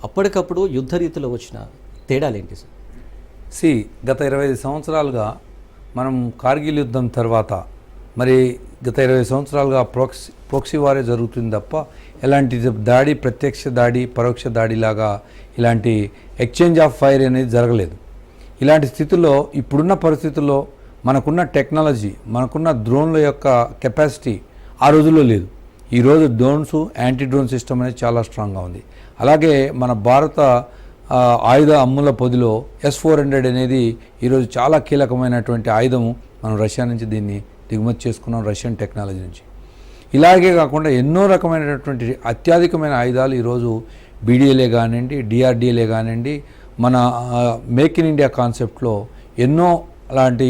అప్పటికప్పుడు యుద్ధ రీతిలో వచ్చిన తేడాలేంటి సార్? గత 25 సంవత్సరాలుగా మనం కార్గిల్ యుద్ధం తర్వాత మరి గత 20 సంవత్సరాలుగా ప్రోక్సీ వారే జరుగుతుంది తప్ప ఎలాంటి దాడి, ప్రత్యక్ష దాడి, పరోక్ష దాడిలాగా ఇలాంటి ఎక్స్చేంజ్ ఆఫ్ ఫైర్ అనేది జరగలేదు. ఇలాంటి స్థితిలో ఇప్పుడున్న పరిస్థితుల్లో మనకున్న టెక్నాలజీ, మనకున్న డ్రోన్ల యొక్క కెపాసిటీ ఆ రోజుల్లో లేదు. ఈరోజు డ్రోన్స్, యాంటీ డ్రోన్ సిస్టమ్ అనేది చాలా స్ట్రాంగ్గా ఉంది. అలాగే మన భారత ఆయుధ అమ్ముల పొదిలో S-400 అనేది ఈరోజు చాలా కీలకమైనటువంటి ఆయుధము. మనం రష్యా నుంచి దీన్ని దిగుమతి చేసుకున్నాం, రష్యన్ టెక్నాలజీ నుంచి. ఇలాగే కాకుండా ఎన్నో రకమైనటువంటి అత్యాధికమైన ఆయుధాలు ఈరోజు BDLA కానివ్వండి, DRDLA కానివ్వండి, మన మేక్ ఇన్ ఇండియా కాన్సెప్ట్లో ఎన్నో అలాంటి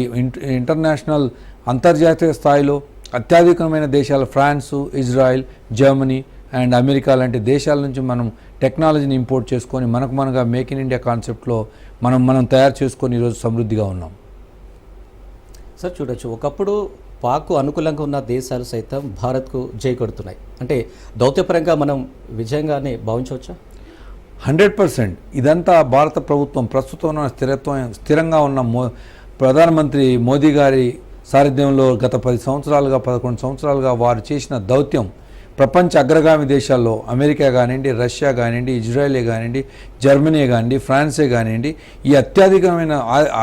ఇంటర్నేషనల్ అంతర్జాతీయ స్థాయిలో అత్యాధికమైన దేశాలు France, Israel, Germany and America లాంటి దేశాల నుంచి మనం టెక్నాలజీని ఇంపోర్ట్ చేసుకొని మనగా మేక్ ఇన్ ఇండియా కాన్సెప్ట్లో మనం తయారు చేసుకొని ఈరోజు సమృద్ధిగా ఉన్నాం. సార్ చూడొచ్చు, ఒకప్పుడు పాక్ అనుకూలంగా ఉన్న దేశాలు సైతం భారత్కు జై కొడుతున్నాయి. అంటే దౌత్యపరంగా మనం విజయంగానే భావించవచ్చా? 100%. ఇదంతా భారత ప్రభుత్వం ప్రస్తుతం ఉన్న స్థిరంగా ఉన్న ప్రధానమంత్రి మోదీ గారి సారథ్యంలో గత 11 సంవత్సరాలుగా వారు చేసిన దౌత్యం ప్రపంచ అగ్రగామి దేశాల్లో అమెరికా కానివ్వండి, రష్యా కానివ్వండి, ఇజ్రాయెలే కానివ్వండి, జర్మనీ కానివ్వండి, ఫ్రాన్సే కానివ్వండి, ఈ అత్యధికమైన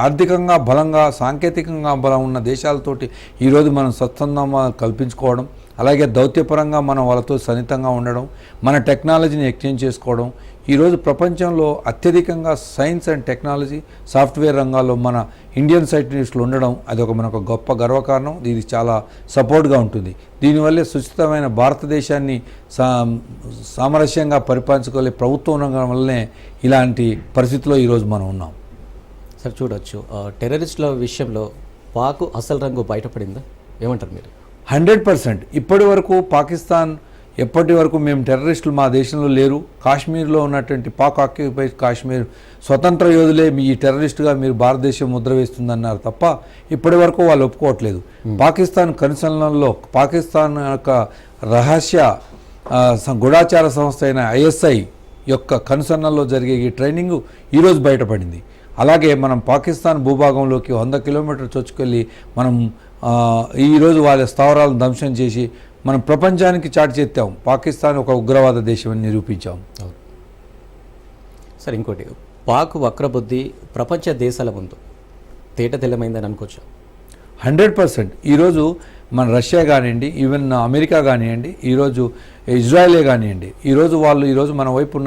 ఆర్థికంగా బలంగా, సాంకేతికంగా బలం ఉన్న దేశాలతోటి ఈరోజు మనం సత్సంబంధం కల్పించుకోవడం, అలాగే దౌత్యపరంగా మనం వాళ్ళతో సన్నిహితంగా ఉండడం, మన టెక్నాలజీని ఎక్స్చేంజ్ చేసుకోవడం, ఈరోజు ప్రపంచంలో అత్యధికంగా సైన్స్ అండ్ టెక్నాలజీ, సాఫ్ట్వేర్ రంగాల్లో మన ఇండియన్ సైంటిస్టులు ఉండడం అది మనకు గొప్ప గర్వకారణం. ఇది చాలా సపోర్ట్గా ఉంటుంది. దీనివల్లే సుస్థితమైన భారతదేశాన్ని సామరస్యంగా పరిపాలించుకోలే ప్రభుత్వం ఉండడం వల్లనే ఇలాంటి పరిస్థితిలో ఈరోజు మనం ఉన్నాం. సార్ చూడొచ్చు, టెర్రరిస్టుల విషయంలో పాక్ అసలు రంగు బయటపడిందా? ఏమంటారు మీరు? 100%. ఇప్పటి వరకు పాకిస్తాన్ ఎప్పటి వరకు మేము టెర్రరిస్టులు మా దేశంలో లేరు, కాశ్మీర్లో ఉన్నటువంటి పాక్ ఆక్యుపైడ్ కాశ్మీర్ స్వతంత్ర యోధులే ఈ టెర్రరిస్టుగా మీరు భారతదేశం ముద్ర వేస్తుందన్నారు తప్ప ఇప్పటి వరకు వాళ్ళు ఒప్పుకోవట్లేదు. పాకిస్తాన్ కనుసన్నల్లో పాకిస్తాన్ యొక్క రహస్య గూఢాచార సంస్థ అయిన ISI యొక్క కనుసన్నల్లో జరిగే ఈ ట్రైనింగ్ ఈరోజు బయటపడింది. అలాగే మనం పాకిస్తాన్ భూభాగంలోకి 100 కిలోమీటర్లు చొచ్చుకెళ్ళి మనం ఈరోజు వాళ్ళ స్థావరాలను ధ్వంసం చేసి మనం ప్రపంచానికి చాటి చేస్తాం పాకిస్తాన్ ఒక ఉగ్రవాద దేశం అని నిరూపించాం. సరే, ఇంకోటి, పాక్ వక్రబుద్ధి ప్రపంచ దేశాల ముందు తేట తెల్లమైందని అనుకోవచ్చు. 100%. ఈరోజు మన రష్యా కానివ్వండి, ఈవెన్ అమెరికా కానివ్వండి, ఈరోజు ఇజ్రాయెలే కానివ్వండి, ఈరోజు మన వైపు ఉన్న